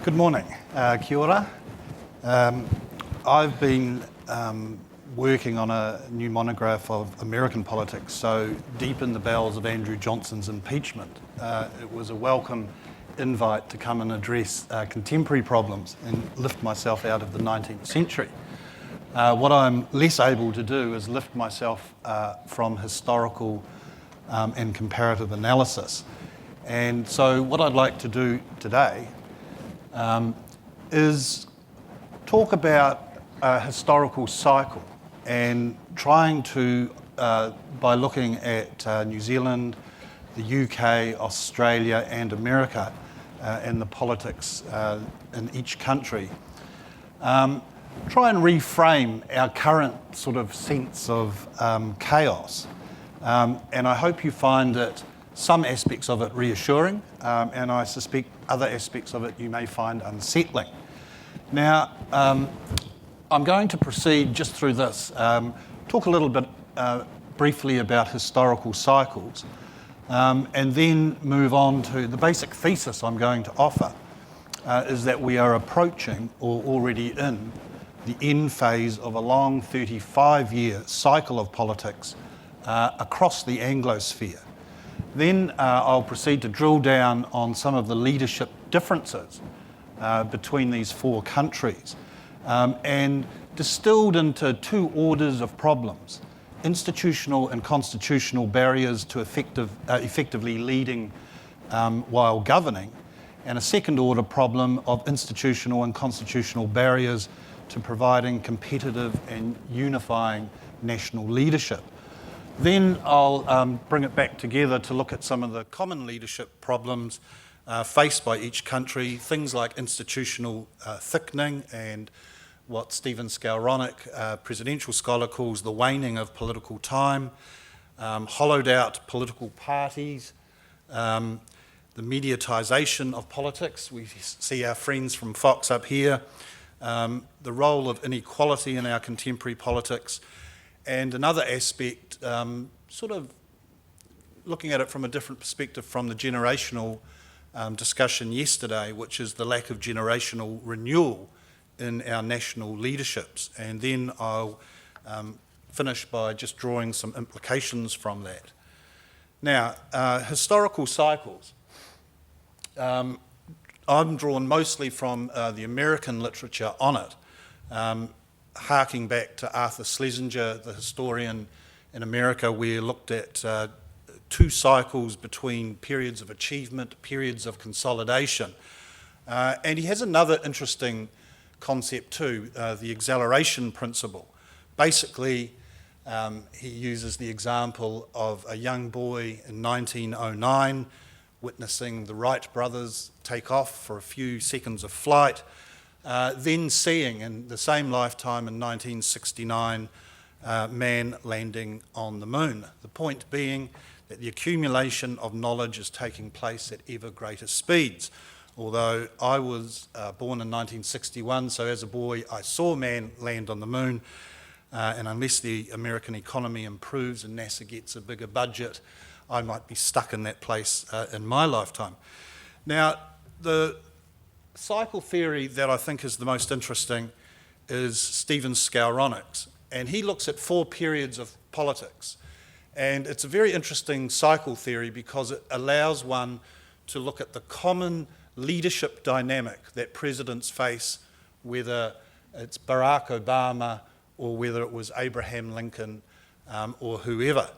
Good morning. Kia ora. I've been working on a new monograph of American politics, so deep in the bowels of Andrew Johnson's impeachment. It was a welcome invite to come and address contemporary problems and lift myself out of the 19th century. What I'm less able to do is lift myself from historical and comparative analysis. And so what I'd like to do today is talk about a historical cycle and trying to, by looking at New Zealand, the UK, Australia and America and the politics in each country, try and reframe our current sort of sense of chaos. And I hope you find it, some aspects of it reassuring, and I suspect other aspects of it you may find unsettling. Now, I'm going to proceed just through this, talk a little bit briefly about historical cycles, and then move on to the basic thesis I'm going to offer, is that we are approaching, or already in, the end phase of a long 35-year cycle of politics across the Anglosphere. Then I'll proceed to drill down on some of the leadership differences between these four countries and distilled into two orders of problems: institutional and constitutional barriers to effectively leading while governing, and a second order problem of institutional and constitutional barriers to providing competitive and unifying national leadership. Then I'll bring it back together to look at some of the common leadership problems faced by each country, things like institutional thickening and what Stephen Skowronek, presidential scholar, calls the waning of political time, hollowed out political parties, the mediatisation of politics. We see our friends from Fox up here, the role of inequality in our contemporary politics, and another aspect, sort of looking at it from a different perspective from the generational discussion yesterday, which is the lack of generational renewal in our national leaderships. And then I'll finish by just drawing some implications from that. Now, historical cycles. I'm drawn mostly from the American literature on it. Harking back to Arthur Schlesinger, the historian in America, we looked at two cycles between periods of achievement, periods of consolidation. And he has another interesting concept too, the acceleration principle. Basically, he uses the example of a young boy in 1909 witnessing the Wright brothers take off for a few seconds of flight, then seeing in the same lifetime in 1969 man landing on the moon. The point being that the accumulation of knowledge is taking place at ever greater speeds. Although I was born in 1961, so as a boy I saw man land on the moon, and unless the American economy improves and NASA gets a bigger budget, I might be stuck in that place in my lifetime. Now, the cycle theory that I think is the most interesting is Stephen Skowronek's, and he looks at four periods of politics. And it's a very interesting cycle theory because it allows one to look at the common leadership dynamic that presidents face, whether it's Barack Obama or whether it was Abraham Lincoln or whoever.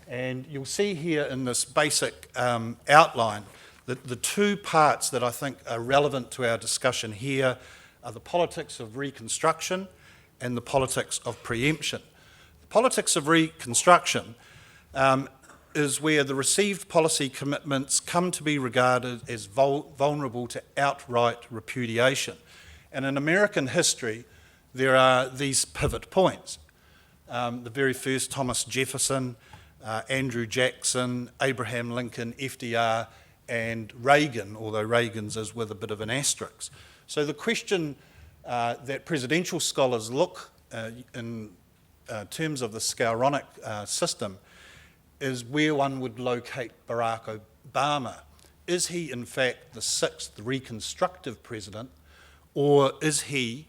And you'll see here in this basic outline that the two parts that I think are relevant to our discussion here are the politics of reconstruction and the politics of preemption. The politics of reconstruction is where the received policy commitments come to be regarded as vulnerable to outright repudiation. And in American history, there are these pivot points. The very first, Thomas Jefferson, Andrew Jackson, Abraham Lincoln, FDR, and Reagan, although Reagan's is with a bit of an asterisk. So the question that presidential scholars look in terms of the Skowronek system is where one would locate Barack Obama. Is he in fact the sixth reconstructive president, or is he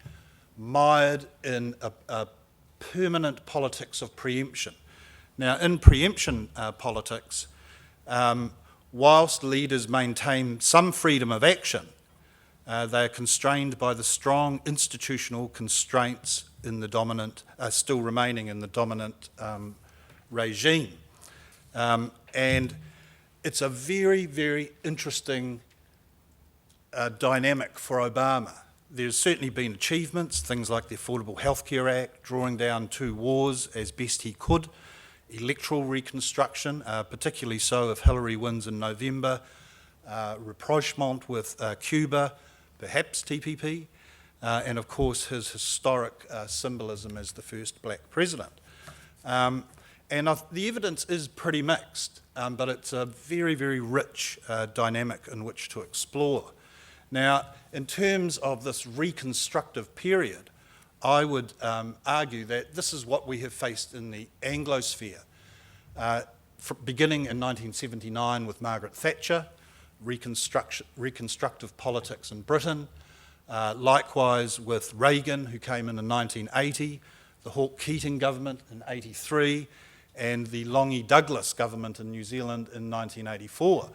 mired in a permanent politics of preemption? Now, in preemption politics, whilst leaders maintain some freedom of action, they are constrained by the strong institutional constraints in the dominant, still remaining in the dominant regime. And it's a very, very interesting dynamic for Obama. There's certainly been achievements, things like the Affordable Healthcare Act, drawing down 2 wars as best he could, electoral reconstruction, particularly so if Hillary wins in November, rapprochement with Cuba, perhaps TPP, and of course his historic symbolism as the first black president. And the evidence is pretty mixed, but it's a very, very rich dynamic in which to explore. Now, in terms of this reconstructive period, I would argue that this is what we have faced in the Anglosphere, beginning in 1979 with Margaret Thatcher, reconstructive politics in Britain, likewise with Reagan, who came in 1980, the Hawke-Keating government in 83, and the Longy-Douglas government in New Zealand in 1984.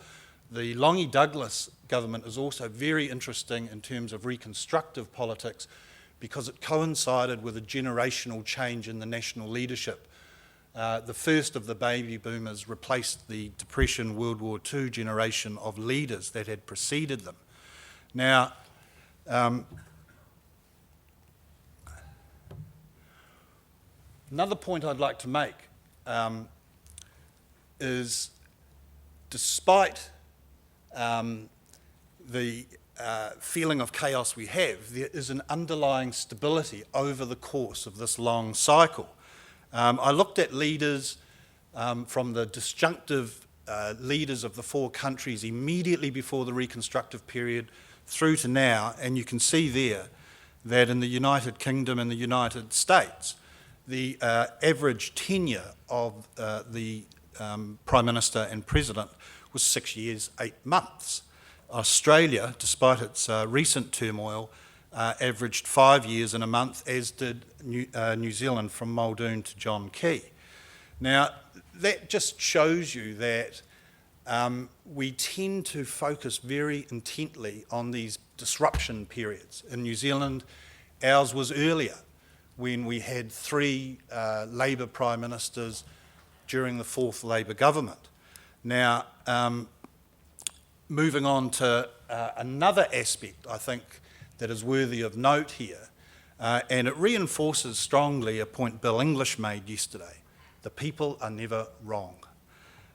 The Longy-Douglas government is also very interesting in terms of reconstructive politics because it coincided with a generational change in the national leadership. The first of the baby boomers replaced the Depression World War II generation of leaders that had preceded them. Now, another point I'd like to make is despite the feeling of chaos we have, there is an underlying stability over the course of this long cycle. I looked at leaders from the disjunctive leaders of the 4 countries immediately before the reconstructive period through to now, and you can see there that in the United Kingdom and the United States, the average tenure of the Prime Minister and President was 6 years, 8 months. Australia, despite its recent turmoil, averaged 5 years and a month, as did New Zealand from Muldoon to John Key. Now, that just shows you that we tend to focus very intently on these disruption periods. In New Zealand, ours was earlier, when we had 3 Labour Prime Ministers during the 4th Labour government. Now, moving on to another aspect, I think, that is worthy of note here, and it reinforces strongly a point Bill English made yesterday. The people are never wrong.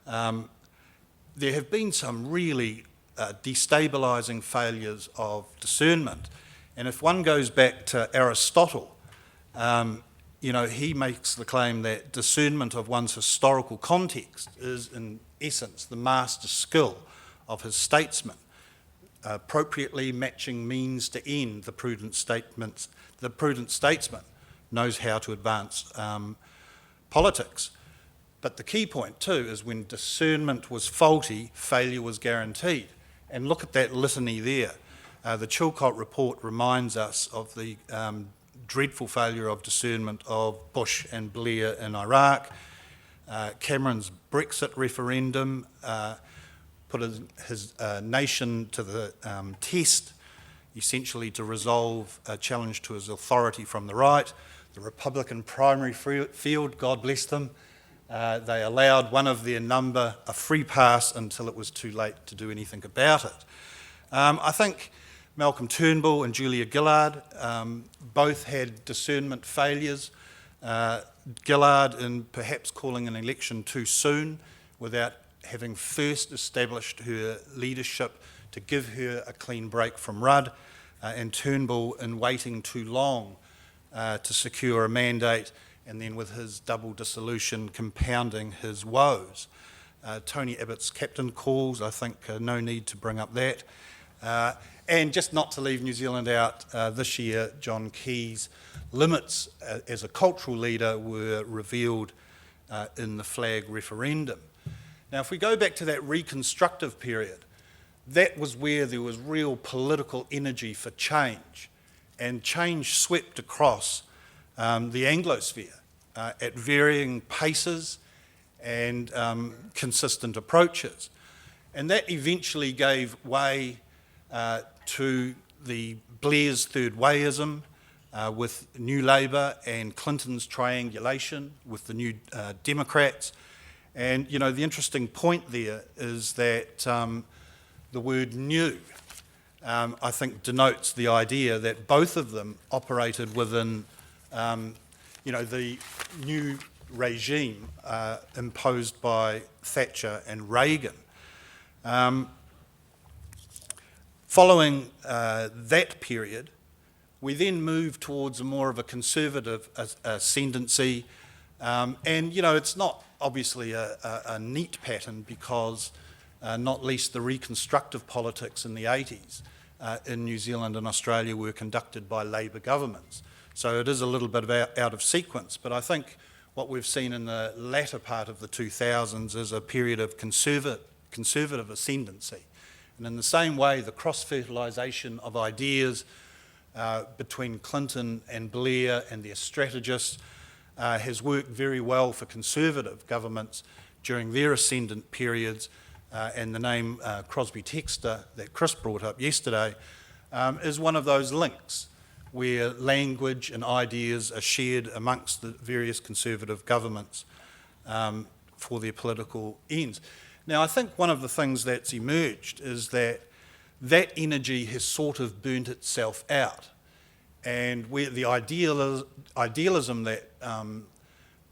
There have been some really destabilising failures of discernment, and if one goes back to Aristotle, you know, he makes the claim that discernment of one's historical context is, in essence, the master skill of his statesman, appropriately matching means to end. The prudent statesman knows how to advance politics. But the key point too is when discernment was faulty, failure was guaranteed. And look at that litany there. The Chilcot report reminds us of the dreadful failure of discernment of Bush and Blair in Iraq, Cameron's Brexit referendum, put his nation to the test, essentially to resolve a challenge to his authority from the right. The Republican primary field, God bless them, they allowed one of their number a free pass until it was too late to do anything about it. I think Malcolm Turnbull and Julia Gillard both had discernment failures. Gillard in perhaps calling an election too soon without having first established her leadership to give her a clean break from Rudd, and Turnbull in waiting too long to secure a mandate, and then with his double dissolution compounding his woes. Tony Abbott's captain calls, I think no need to bring up that. And just not to leave New Zealand out, this year John Key's limits as a cultural leader were revealed in the flag referendum. Now, if we go back to that reconstructive period, that was where there was real political energy for change. and change swept across the Anglosphere at varying paces and consistent approaches. And that eventually gave way to the Blair's third wayism with New Labour and Clinton's triangulation with the New Democrats. And, you know, the interesting point there is that the word new, I think, denotes the idea that both of them operated within, you know, the new regime imposed by Thatcher and Reagan. Following that period, we then moved towards more of a conservative ascendancy, and you know, it's not obviously a neat pattern because not least the reconstructive politics in the 80s in New Zealand and Australia were conducted by Labour governments. So it is a little bit out of sequence, but I think what we've seen in the latter part of the 2000s is a period of conservative ascendancy. And in the same way, the cross-fertilisation of ideas between Clinton and Blair and their strategists has worked very well for conservative governments during their ascendant periods, and the name Crosby-Textor that Chris brought up yesterday is one of those links where language and ideas are shared amongst the various conservative governments for their political ends. Now, I think one of the things that's emerged is that that energy has sort of burnt itself out, and where the idealism that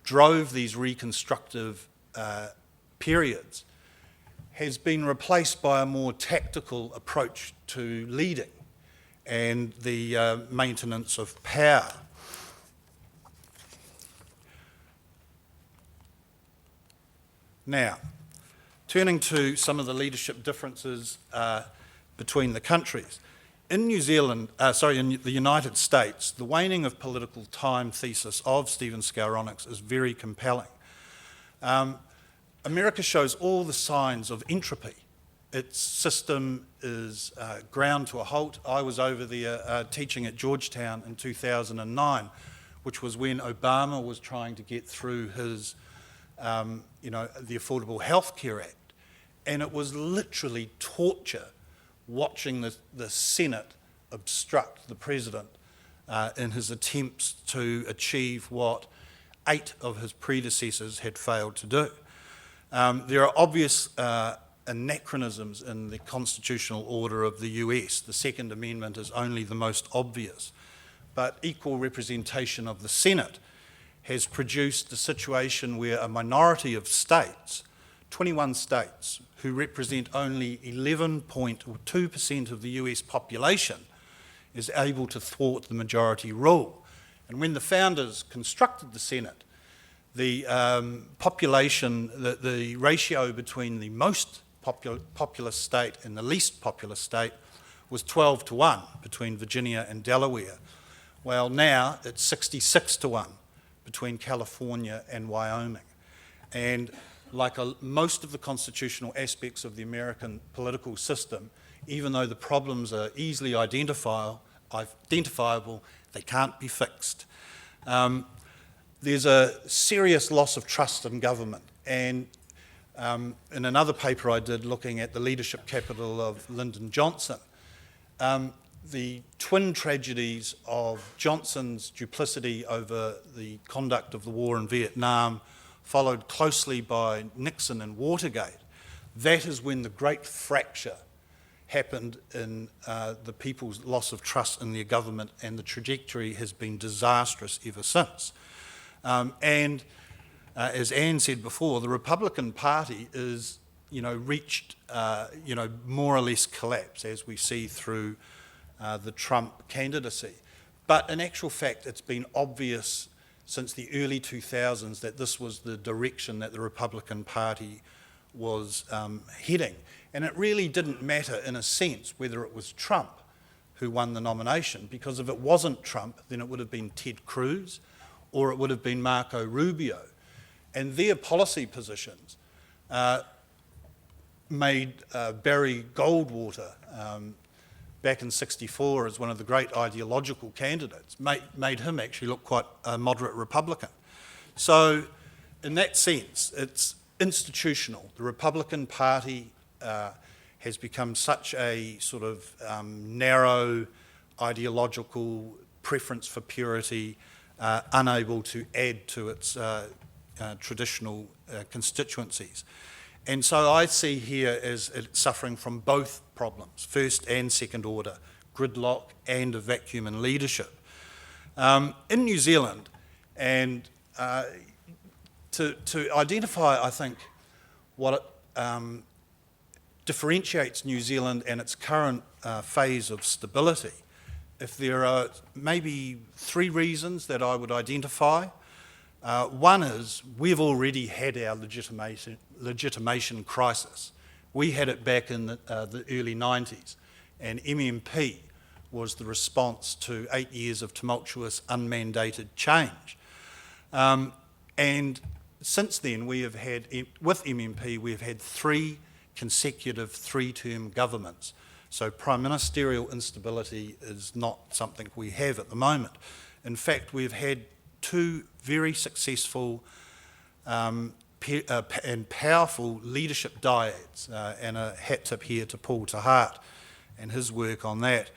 drove these reconstructive periods has been replaced by a more tactical approach to leading and the maintenance of power. Now, turning to some of the leadership differences between the countries. In New Zealand, in the United States, the waning of political time thesis of Stephen Skowronek's is very compelling. America shows all the signs of entropy. Its system is ground to a halt. I was over there teaching at Georgetown in 2009, which was when Obama was trying to get through his, the Affordable Health Care Act. And it was literally torture watching the Senate obstruct the president in his attempts to achieve what 8 of his predecessors had failed to do. There are obvious anachronisms in the constitutional order of the US. The Second Amendment is only the most obvious, but equal representation of the Senate has produced a situation where a minority of states, 21 states, who represent only 11.2% of the US population, is able to thwart the majority rule. And when the founders constructed the Senate, the population, the ratio between the most populous state and the least populous state was 12-1 between Virginia and Delaware. Well, now it's 66-1 between California and Wyoming. And like most of the constitutional aspects of the American political system, even though the problems are easily identifiable, they can't be fixed. There's a serious loss of trust in government, and in another paper I did looking at the leadership capital of Lyndon Johnson, the twin tragedies of Johnson's duplicity over the conduct of the war in Vietnam, followed closely by Nixon and Watergate. That is when the great fracture happened in the people's loss of trust in their government, and the trajectory has been disastrous ever since. As Anne said before, the Republican Party is, reached, more or less collapse, as we see through the Trump candidacy. But in actual fact, it's been obvious since the early 2000s that this was the direction that the Republican Party was heading. And it really didn't matter, in a sense, whether it was Trump who won the nomination, because if it wasn't Trump, then it would have been Ted Cruz, or it would have been Marco Rubio. And their policy positions made Barry Goldwater back in '64 as one of the great ideological candidates, made him actually look quite a moderate Republican. So in that sense, it's institutional. The Republican Party has become such a sort of narrow ideological preference for purity, unable to add to its traditional constituencies. And so I see here as it suffering from both problems, first and second order, gridlock and a vacuum in leadership. In New Zealand, and to identify, I think, what differentiates New Zealand and its current phase of stability, if there are maybe 3 reasons that I would identify. One is we've already had our legitimation crisis. We had it back in the early 90s, and MMP was the response to 8 years of tumultuous, unmandated change. And since then, we have had, with MMP, we've had 3 consecutive 3-term governments. So prime ministerial instability is not something we have at the moment. In fact, we've had 2 very successful and powerful leadership dyads, and a hat tip here to Paul Tahart and his work on that.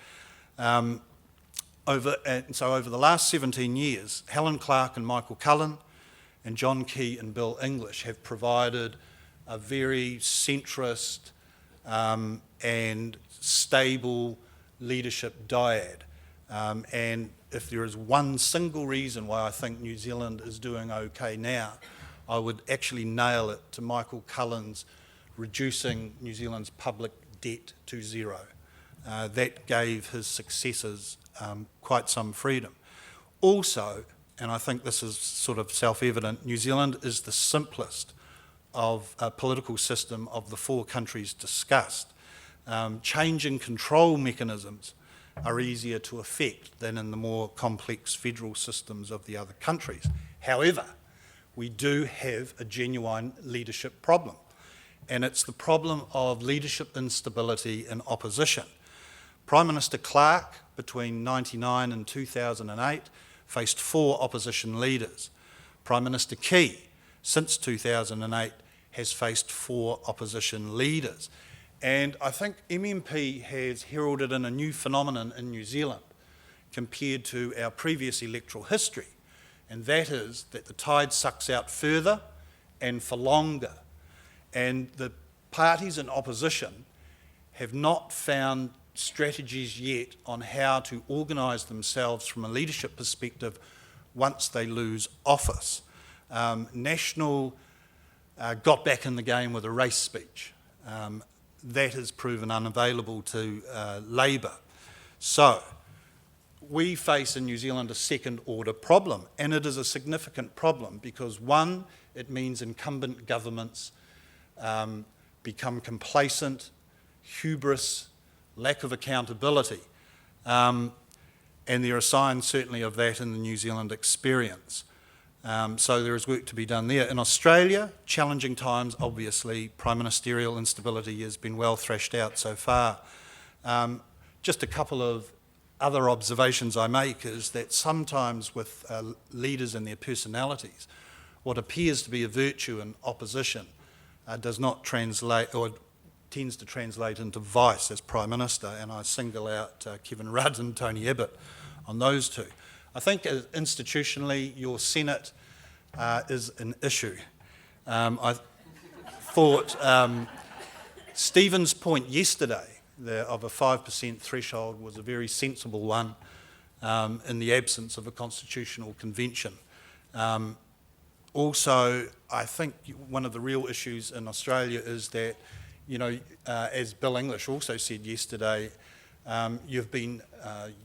Over the last 17 years, Helen Clark and Michael Cullen and John Key and Bill English have provided a very centrist and stable leadership dyad. And if there is one single reason why I think New Zealand is doing okay now, I would actually nail it to Michael Cullen's reducing New Zealand's public debt to 0. That gave his successors quite some freedom. Also, and I think this is sort of self-evident, New Zealand is the simplest of a political system of the 4 countries discussed. Changing control mechanisms are easier to effect than in the more complex federal systems of the other countries. However, we do have a genuine leadership problem, and it's the problem of leadership instability in opposition. Prime Minister Clark, between 1999 and 2008, faced 4 opposition leaders. Prime Minister Key, since 2008, has faced 4 opposition leaders. And I think MMP has heralded in a new phenomenon in New Zealand compared to our previous electoral history, and that is that the tide sucks out further and for longer. And the parties in opposition have not found strategies yet on how to organise themselves from a leadership perspective once they lose office. National got back in the game with a race speech. That has proven unavailable to Labour. So we face in New Zealand a second order problem, and it is a significant problem because 1, it means incumbent governments become complacent, hubris, lack of accountability, and there are signs certainly of that in the New Zealand experience. So there is work to be done there. In Australia, challenging times, obviously, prime ministerial instability has been well thrashed out so far. Just a couple of other observations I make is that sometimes with leaders and their personalities, what appears to be a virtue in opposition does not translate, or tends to translate into vice as Prime Minister, and I single out Kevin Rudd and Tony Abbott on those 2. I think institutionally your Senate is an issue. I thought Stephen's point yesterday of a 5% threshold was a very sensible one in the absence of a constitutional convention. Also, I think one of the real issues in Australia is that, you know, as Bill English also said yesterday, you've been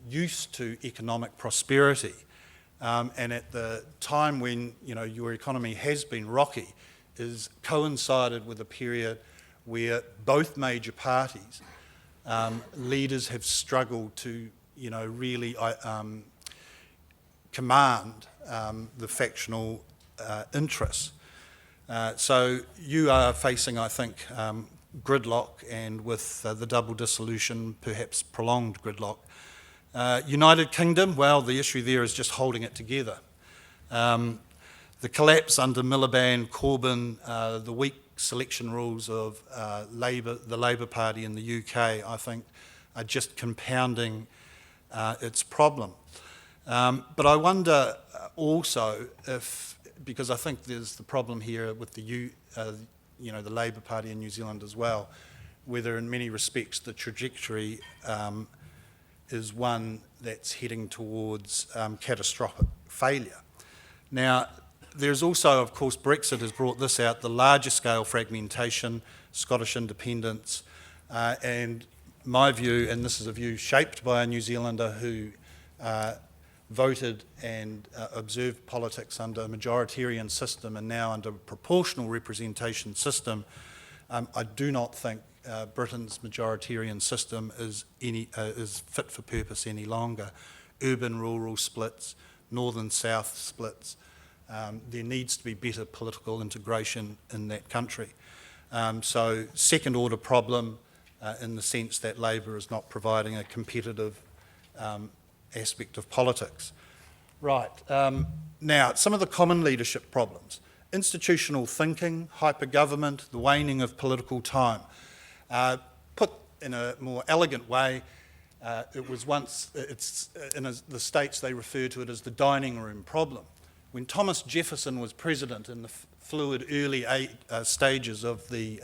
used to economic prosperity, and at the time when, you know, your economy has been rocky is coincided with a period where both major parties, leaders have struggled to, you know, really command the factional interests. So you are facing, I think, gridlock, and with the double dissolution, perhaps prolonged gridlock. United Kingdom, well, the issue there is just holding it together. The collapse under Miliband, Corbyn, the weak selection rules of the Labour Party in the UK, I think, are just compounding its problem. But I wonder also if, because I think there's the problem here with the Labour Party in New Zealand as well, whether in many respects the trajectory is one that's heading towards catastrophic failure. Now, there's also, of course, Brexit has brought this out, the larger scale fragmentation, Scottish independence, and my view, and this is a view shaped by a New Zealander who voted and observed politics under a majoritarian system and now under a proportional representation system, I do not think Britain's majoritarian system is fit for purpose any longer. Urban-rural splits, northern-south splits. There needs to be better political integration in that country. So second-order problem in the sense that Labor is not providing a competitive aspect of politics. Right, now some of the common leadership problems. Institutional thinking, hyper-government, the waning of political time. Put in a more elegant way, it was once, the States they refer to it as the dining room problem. When Thomas Jefferson was president in the fluid early stages of the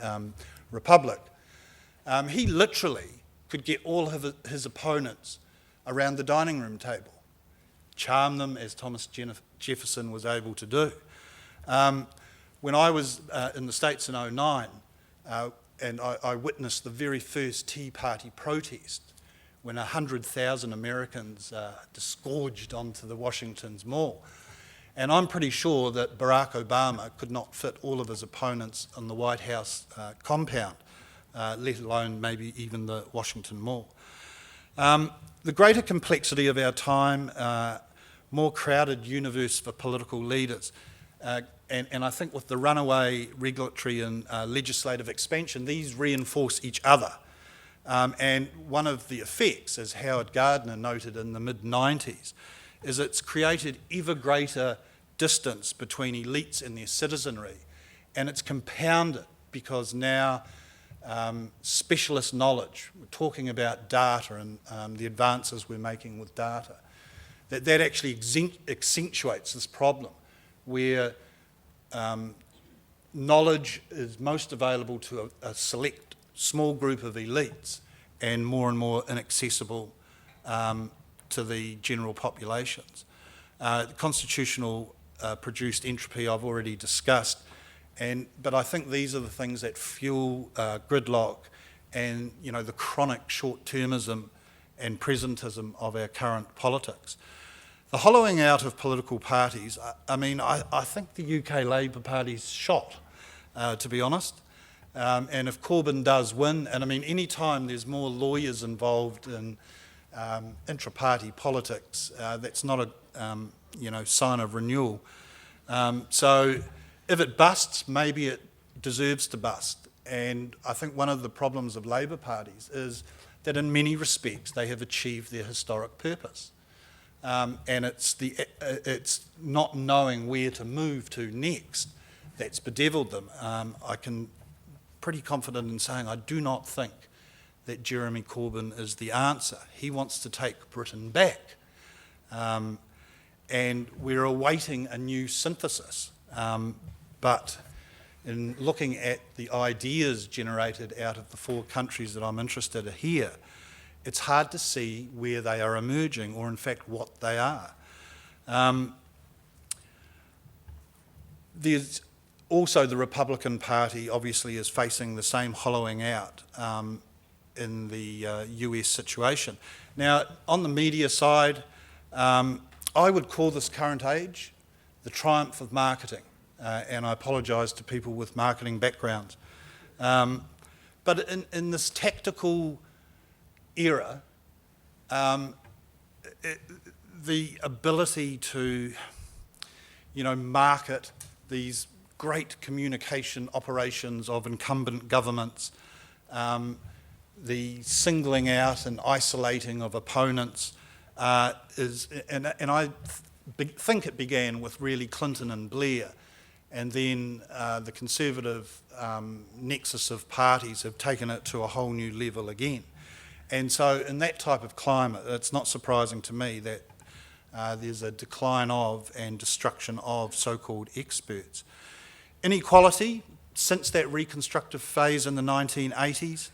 Republic, he literally could get all of his opponents around the dining room table, charm them as Thomas Jefferson was able to do. When I was in the States in '09, and I witnessed the very first Tea Party protest, when 100,000 Americans disgorged onto the Washington's Mall. And I'm pretty sure that Barack Obama could not fit all of his opponents on the White House compound, let alone maybe even the Washington Mall. The greater complexity of our time, more crowded universe for political leaders, and I think with the runaway regulatory and legislative expansion, these reinforce each other. And one of the effects, as Howard Gardner noted in the mid-90s, is it's created ever greater distance between elites and their citizenry, and it's compounded because now specialist knowledge, we're talking about data and the advances we're making with data, that actually accentuates this problem where knowledge is most available to a select small group of elites and more inaccessible to the general populations. The constitutional produced entropy I've already discussed, but I think these are the things that fuel gridlock and the chronic short-termism and presentism of our current politics. The hollowing out of political parties, I think the UK Labour Party's shot, to be honest. And if Corbyn does win, and any time there's more lawyers involved in intra-party politics, that's not a sign of renewal. So if it busts, maybe it deserves to bust. And I think one of the problems of Labour parties is that in many respects they have achieved their historic purpose. And it's not knowing where to move to next that's bedeviled them. I can pretty confident in saying I do not think that Jeremy Corbyn is the answer. He wants to take Britain back. And we're awaiting a new synthesis. But in looking at the ideas generated out of the 4 countries that I'm interested in here, it's hard to see where they are emerging or in fact what they are. There's also the Republican Party obviously is facing the same hollowing out in the US situation. Now, on the media side, I would call this current age the triumph of marketing, and I apologise to people with marketing backgrounds. But in this tactical era, the ability to, market these great communication operations of incumbent governments the singling out and isolating of opponents and I think it began with really Clinton and Blair, and then the Conservative nexus of parties have taken it to a whole new level again. And so in that type of climate, it's not surprising to me that there's a decline of and destruction of so-called experts. Inequality, since that reconstructive phase in the 1980s,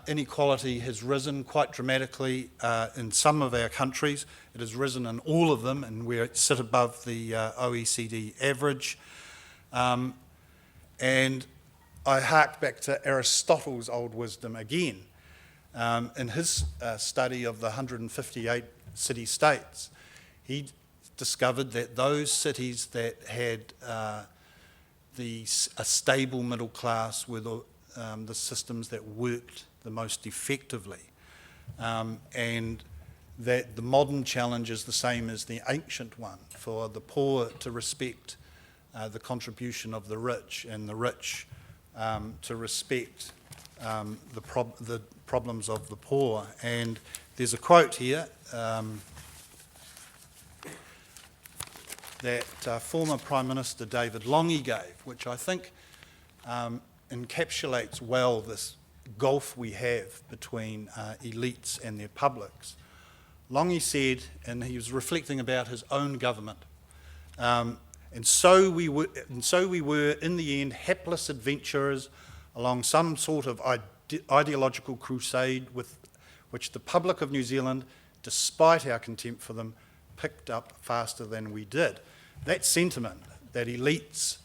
inequality has risen quite dramatically in some of our countries. It has risen in all of them, and we sit above the OECD average. And I hark back to Aristotle's old wisdom again. In his study of the 158 city-states, he discovered that those cities that had a stable middle class were the systems that worked the most effectively, and that the modern challenge is the same as the ancient one, for the poor to respect the contribution of the rich, and the rich to respect the problems of the poor. And there's a quote here that former Prime Minister David Lange gave, which I think encapsulates well this gulf we have between elites and their publics. Lange said, and he was reflecting about his own government, and so we were in the end hapless adventurers along some sort of ideological crusade with which the public of New Zealand, despite our contempt for them, picked up faster than we did. That sentiment, that elites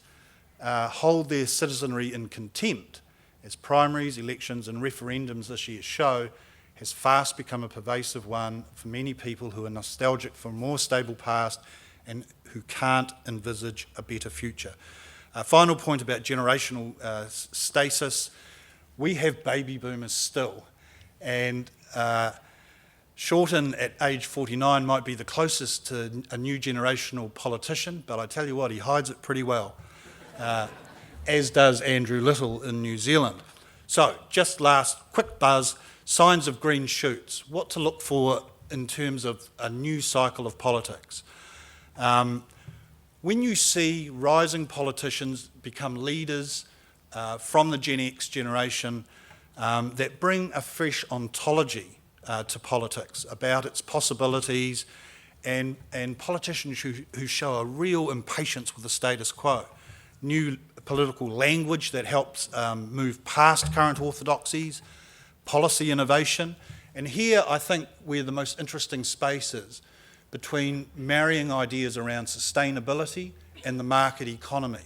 hold their citizenry in contempt, as primaries, elections and referendums this year show, has fast become a pervasive one for many people who are nostalgic for a more stable past and who can't envisage a better future. Final point about generational stasis. We have baby boomers still, and Shorten at age 49 might be the closest to a new generational politician, but I tell you what, he hides it pretty well, as does Andrew Little in New Zealand. So, just last quick buzz, signs of green shoots, what to look for in terms of a new cycle of politics. When you see rising politicians become leaders from the Gen X generation that bring a fresh ontology to politics about its possibilities, and politicians who show a real impatience with the status quo, new political language that helps move past current orthodoxies, policy innovation. And here I think where the most interesting space is between marrying ideas around sustainability and the market economy.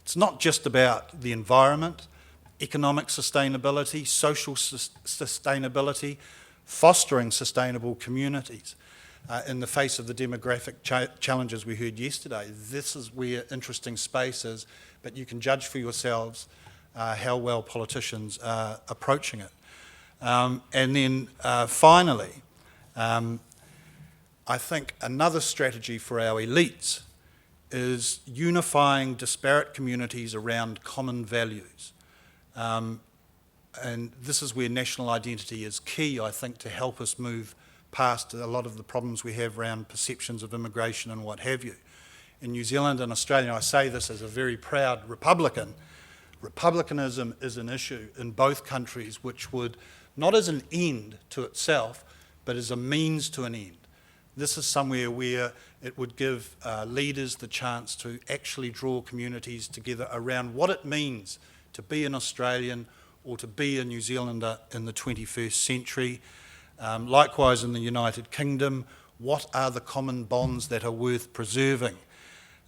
It's not just about the environment, economic sustainability, social sustainability, fostering sustainable communities. In the face of the demographic challenges we heard yesterday, this is where interesting space is, but you can judge for yourselves how well politicians are approaching it. And then finally, I think another strategy for our elites is unifying disparate communities around common values. And this is where national identity is key, I think, to help us move past a lot of the problems we have around perceptions of immigration and what have you. In New Zealand and Australia, I say this as a very proud Republican, republicanism is an issue in both countries which would, not as an end to itself, but as a means to an end. This is somewhere where it would give leaders the chance to actually draw communities together around what it means to be an Australian or to be a New Zealander in the 21st century. Likewise in the United Kingdom, what are the common bonds that are worth preserving?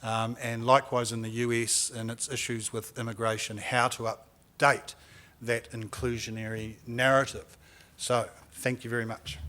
And likewise in the US and its issues with immigration, how to update that inclusionary narrative. So, thank you very much.